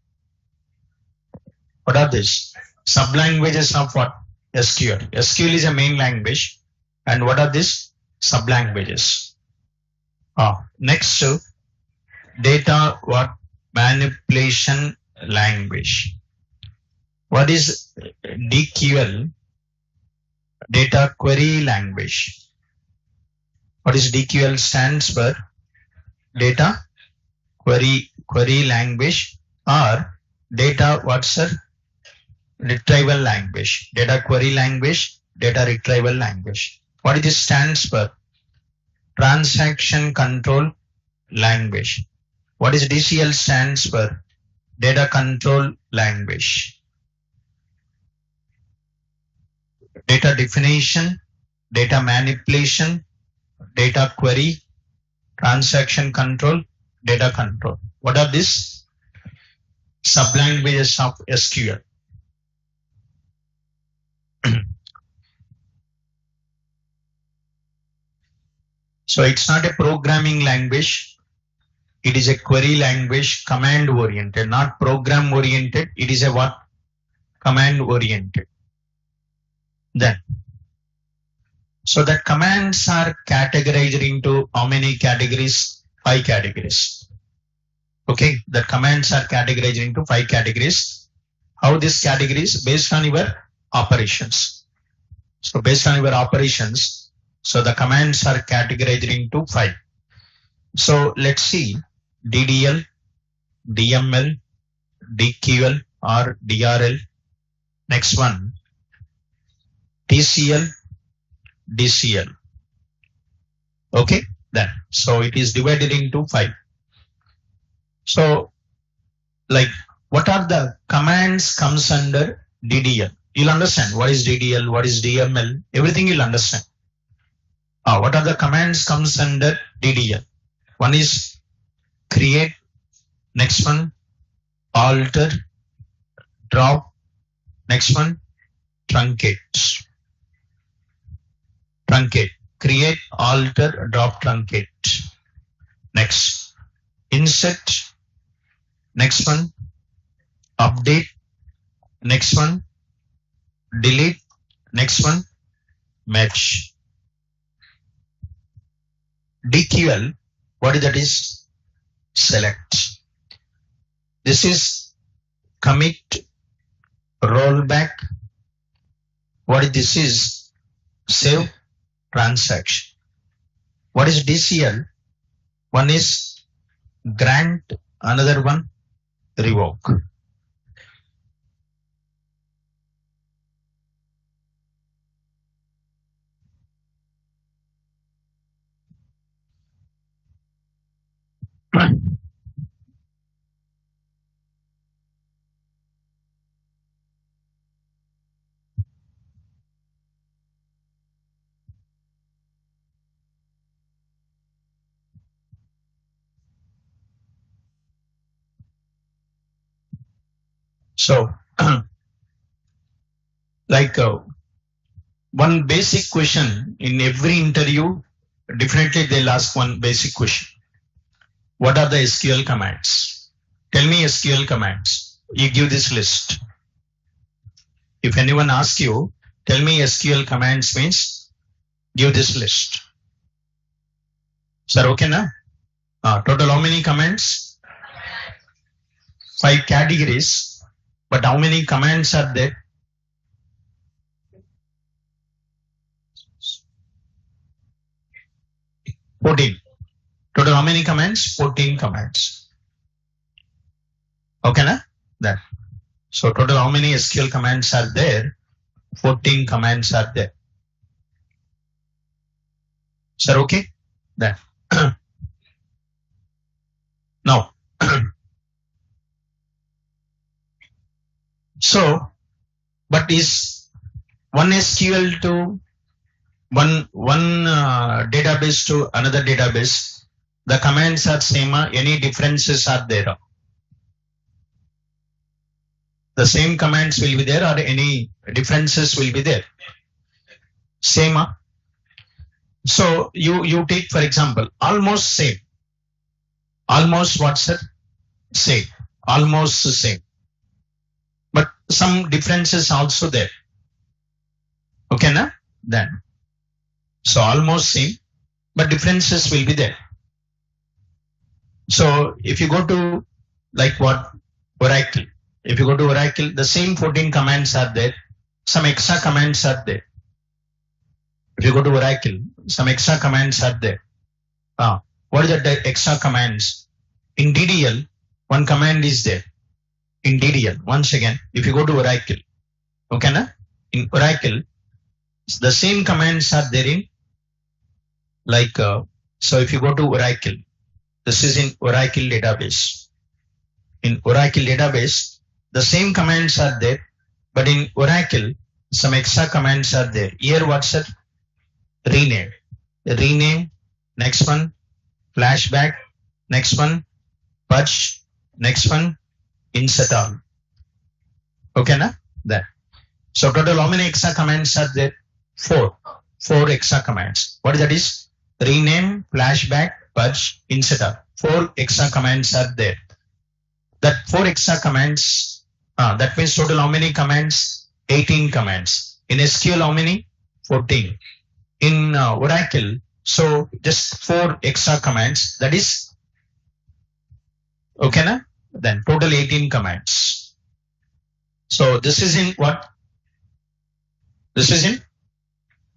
Speaker 1: what are these? Sublanguages of what? SQL. SQL is a main language. And what are these? Sublanguages. Next, data what? Manipulation language. What is DQL? Data query language. What is DQL stands for? Data query language or data what's a retrieval language. Data query language, data retrieval language. What is this stands for? transaction control language. What is DCL stands for? Data control language. Data definition, data manipulation, data query, transaction control, data control. What are these? Sublanguages of SQL. So it's not a programming language. It is a query language, command oriented, not program oriented. It is a what? Command oriented. Then, so that commands are categorized into how many categories? 5 categories. Okay, the commands are categorized into 5 categories. How these categories? Based on your operations. So based on your operations, so the commands are categorized into 5. So let's see DDL, DML, DQL or DRL. Next one, TCL, DCL. Okay, then. So it is divided into 5. So, like, what are the commands comes under DDL? You'll understand what is DDL, what is DML, everything you'll understand. What are the commands comes under DDL? One is create, next one, alter, drop, next one, truncate. Truncate, create, alter, drop, truncate. Next, insert, next one, update, next one, delete, next one, match. DQL, what is that is? Select. This is commit, rollback. What is this is? Save transaction. What is DCL? One is grant, another one revoke. So, like one basic question in every interview, definitely they'll ask one basic question. What are the SQL commands? Tell me SQL commands. You give this list. If anyone asks you, tell me SQL commands means give this list. Sir, okay na? Total how many commands? 5 categories. But how many commands are there? 14. Total how many commands? 14 commands. Okay na? That. So total how many SQL commands are there? 14 commands are there. Sir, okay? That. Now. So, but is one SQL to one database to another database, the commands are same, any differences are there? The same commands will be there or any differences will be there? Same. So you take for example, almost same. Almost what sir? Same. Almost the same. But some differences also there. Okay na? Then. So almost same, but differences will be there. So if you go to like what? Oracle. If you go to Oracle, the same 14 commands are there. Some extra commands are there. If you go to Oracle, some extra commands are there. What are the extra commands? In DDL, one command is there. In DDL, once again, if you go to Oracle, okay na? In Oracle, the same commands are there in like So if you go to Oracle, this is in Oracle database. In Oracle database, the same commands are there, but in Oracle, some extra commands are there. Here what's it? Rename. Rename, next one, flashback, next one, purge, next one, insert all. Okay, na? That. So total how many extra commands are there? 4. 4 extra commands. What that is? Rename, flashback, purge, insert all. 4 extra commands are there. That 4 extra commands, that means total how many commands? 18 commands. In SQL how many? 14. In Oracle, so just 4 extra commands, that is, okay na? Then total 18 commands. So this is in what? This is in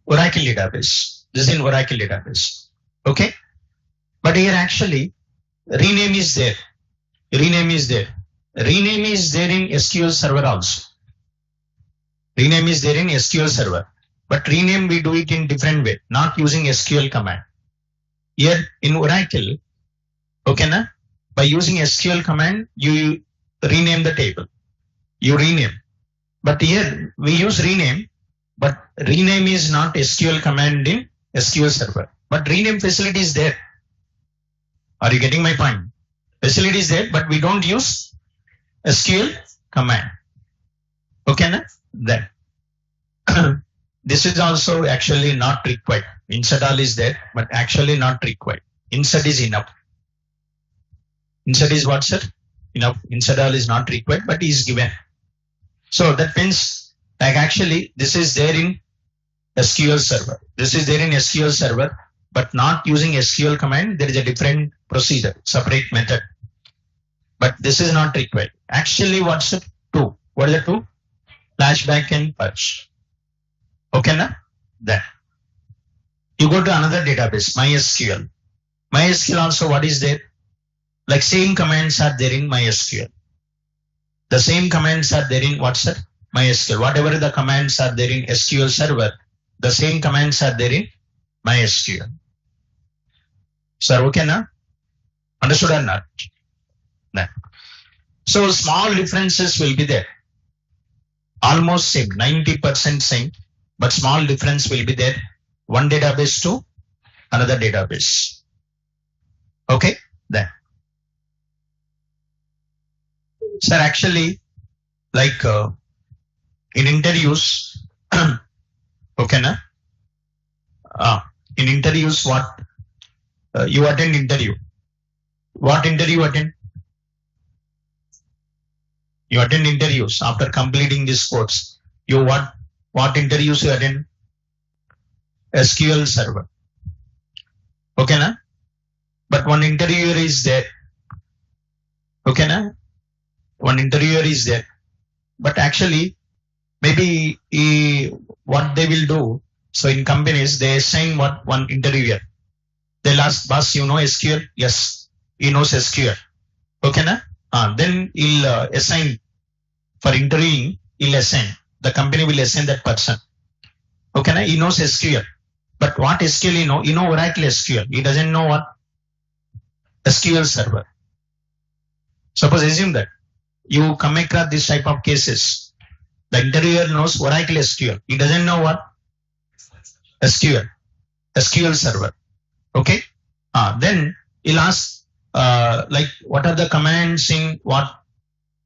Speaker 1: Oracle database. This is in Oracle database. Okay. But here actually rename is there. Rename is there. Rename is there in SQL Server also. Rename is there in SQL Server. But rename we do it in different way, not using SQL command. Here in Oracle, okay na? By using SQL command, you rename the table. You rename. But here we use rename, but rename is not SQL command in SQL Server. But rename facility is there. Are you getting my point? Facility is there, but we don't use SQL command. Okay na? Then. This is also actually not required. Insert all is there, but actually not required. Insert is enough. Insert is what, sir? Enough. Insert all is not required, but is given. So that means like actually this is there in SQL Server. This is there in SQL Server, but not using SQL command. There is a different procedure, separate method. But this is not required. Actually, what's it? 2. What is the 2? Flashback and purge. Okay, na? Then you go to another database, MySQL. MySQL also what is there? Like same commands are there in MySQL. The same commands are there in what's it? MySQL. Whatever the commands are there in SQL Server, the same commands are there in MySQL. Sir, okay, na? Understood or not? No. So small differences will be there. Almost same, 90% same, but small difference will be there. One database to another database. Okay, then. Sir, actually, like in interviews, okay, na? In interviews, what you attend interview? What interview attend? You attend interviews after completing this course. You what interviews you attend? SQL Server. Okay, na? But one interviewer is there. Okay, na? One interviewer is there. But actually, maybe what they will do. So in companies, they assign one interviewer. They'll ask, boss, you know SQL? Yes, he knows SQL. Okay, na? Then he'll assign for interviewing, he'll assign. The company will assign that person. Okay, na? He knows SQL. But what SQL he know? He know Oracle SQL. He doesn't know what? SQL Server. Suppose assume that you come across this type of cases. The interviewer knows Oracle SQL. He doesn't know what? SQL Server. Okay. Then he'll ask like what are the commands in what?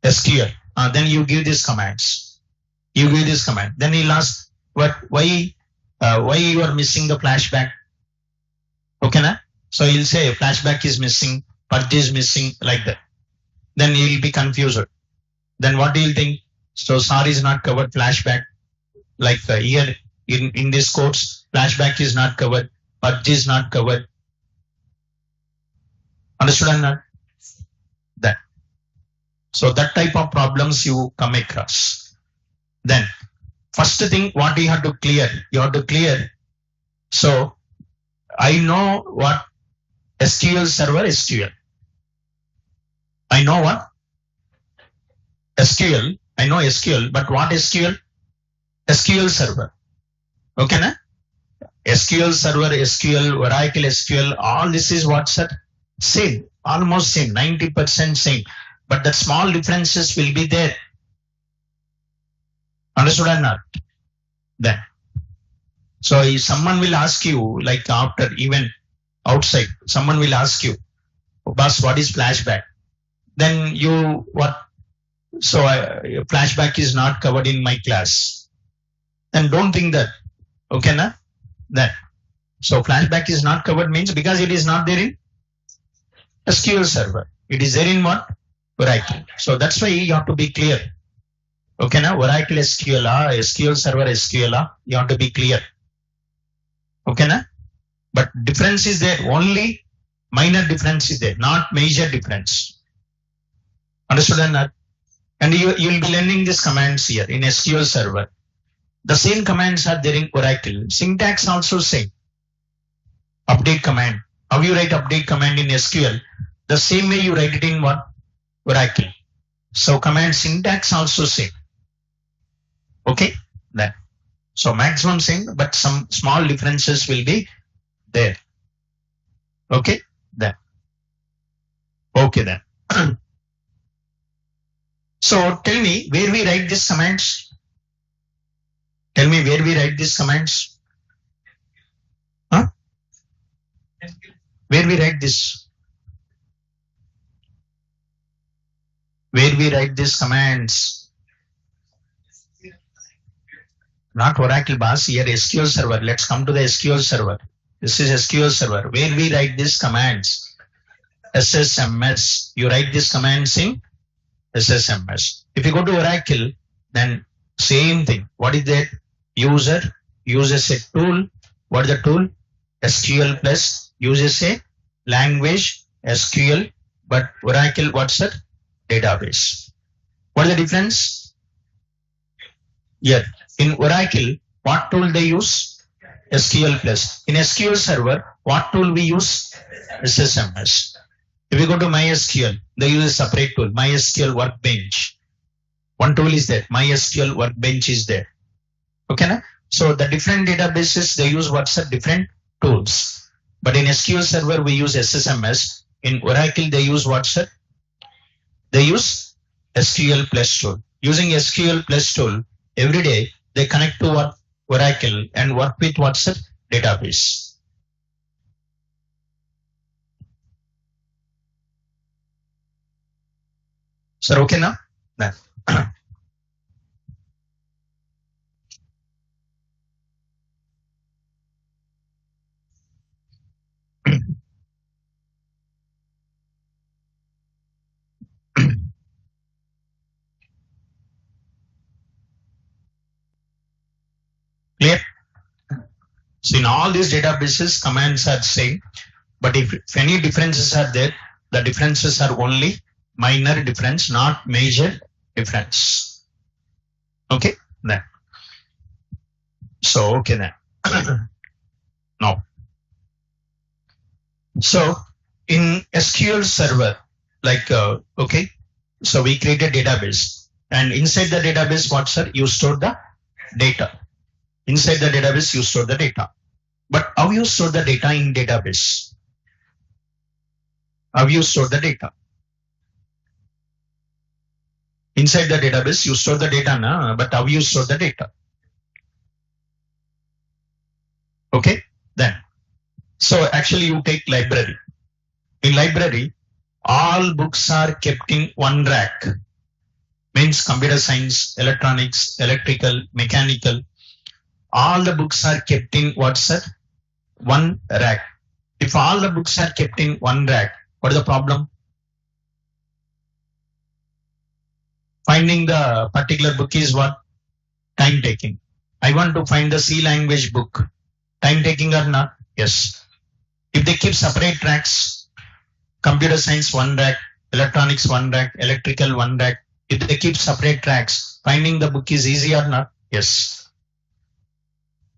Speaker 1: SQL. Then you give these commands. You give this command. Then he'll ask why you are missing the flashback. Okay, na? So he'll say flashback is missing, purge is missing, like that. Then he'll be confused. Then what he'll think? So SAR is not covered, flashback. Like here in this course, flashback is not covered, purge is not covered. Understood or not? That. So that type of problems you come across. Then first thing what you have to clear, so I know what SQL Server SQL. I know what? SQL. I know SQL, but what SQL? SQL Server. Okay, na? SQL Server, SQL, Oracle SQL, all this is what's that? Same, almost same, 90% same. But the small differences will be there. Understood or not? Then. So if someone will ask you, like after even outside, someone will ask you, boss, what is flashback? Then you, what? So flashback is not covered in my class. Then don't think that. Okay, na? That. So flashback is not covered means because it is not there in SQL Server. It is there in what? Oracle. So that's why you have to be clear. Okay, now Oracle SQL, SQL Server SQL, you have to be clear. Okay, na? But difference is there. Only minor difference is there, not major difference. Understood or not? And you will be learning these commands here in SQL Server. The same commands are there in Oracle. Syntax also same. Update command. How you write update command in SQL? The same way you write it in what? Oracle. So command syntax also same. Okay? Then. So maximum same, but some small differences will be there. Okay? Then. Okay then. So tell me where we write these commands. Tell me where we write these commands. Huh? Where we write this? Where we write these commands? Not Oracle boss, here SQL Server. Let's come to the SQL Server. This is SQL Server. Where we write these commands? SSMS. You write these commands in SSMS. If you go to Oracle, then same thing. What is that? User uses a tool. What is the tool? SQL plus uses a language SQL, but Oracle, what's that? Database. What is the difference? Here in Oracle, what tool they use? SQL plus. In SQL Server, what tool we use? SSMS. If you go to MySQL, they use a separate tool, MySQL Workbench. One tool is there, MySQL Workbench is there. Okay, na? So the different databases, they use what's the different tools. But in SQL Server, we use SSMS. In Oracle, they use what's that? They use SQL plus tool. Using SQL plus tool, every day they connect to what? Oracle and work with what's that? Database. Sir, okay now? Nah. Clear? So in all these databases, commands are same, but if any differences are there, the differences are only minor difference, not major difference. Okay, then. So, okay then. Now. So, in SQL Server, like, okay, so we create a database, and inside the database, what sir? You store the data. Inside the database, you store the data. But how you store the data in database? How you store the data? Inside the database, you store the data, na? But how you store the data? Okay, then. So actually you take library. In library, all books are kept in one rack. Means computer science, electronics, electrical, mechanical. All the books are kept in what's that? One rack. If all the books are kept in one rack, what is the problem? Finding the particular book is what? Time taking. I want to find the C language book. Time taking or not? Yes. If they keep separate racks, computer science one rack, electronics one rack, electrical one rack, if they keep separate tracks, finding the book is easy or not? Yes.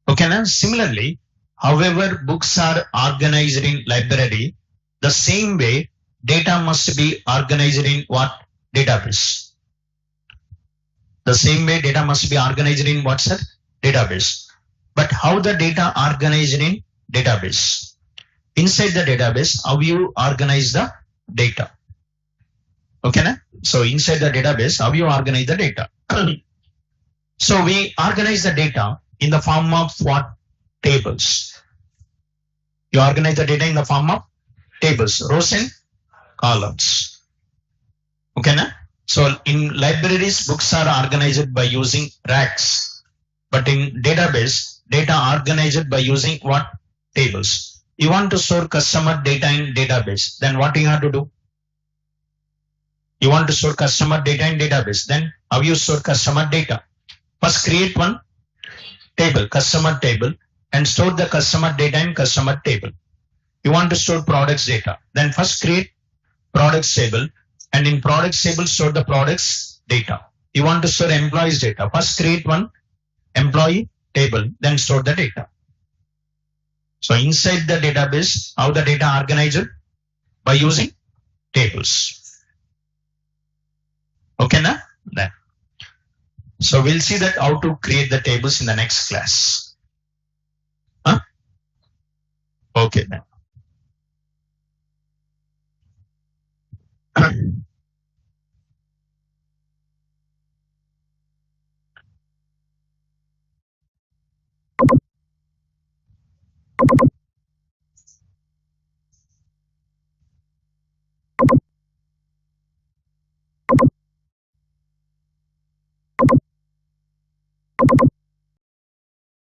Speaker 1: Okay, now similarly, however books are organized in library, the same way data must be organized in what? Database. The same way data must be organized in what's that? Database. But how the data organized in database? Inside the database, how you organize the data? Okay, na? So inside the database, how you organize the data? So we organize the data in the form of what? Tables. You organize the data in the form of tables, rows and columns. Okay, na? So in libraries, books are organized by using racks. But in database, data organized by using what? Tables. You want to store customer data in database, then what you have to do? You want to store customer data in database, then how you store customer data? First create one table, customer table, and store the customer data in customer table. You want to store products data, then first create products table, and in products table store the products data. You want to store employees data, first create one employee table, then store the data. So inside the database, how the data organized? By using tables. Okay, na? Then. So we'll see that how to create the tables in the next class. Huh? Okay then.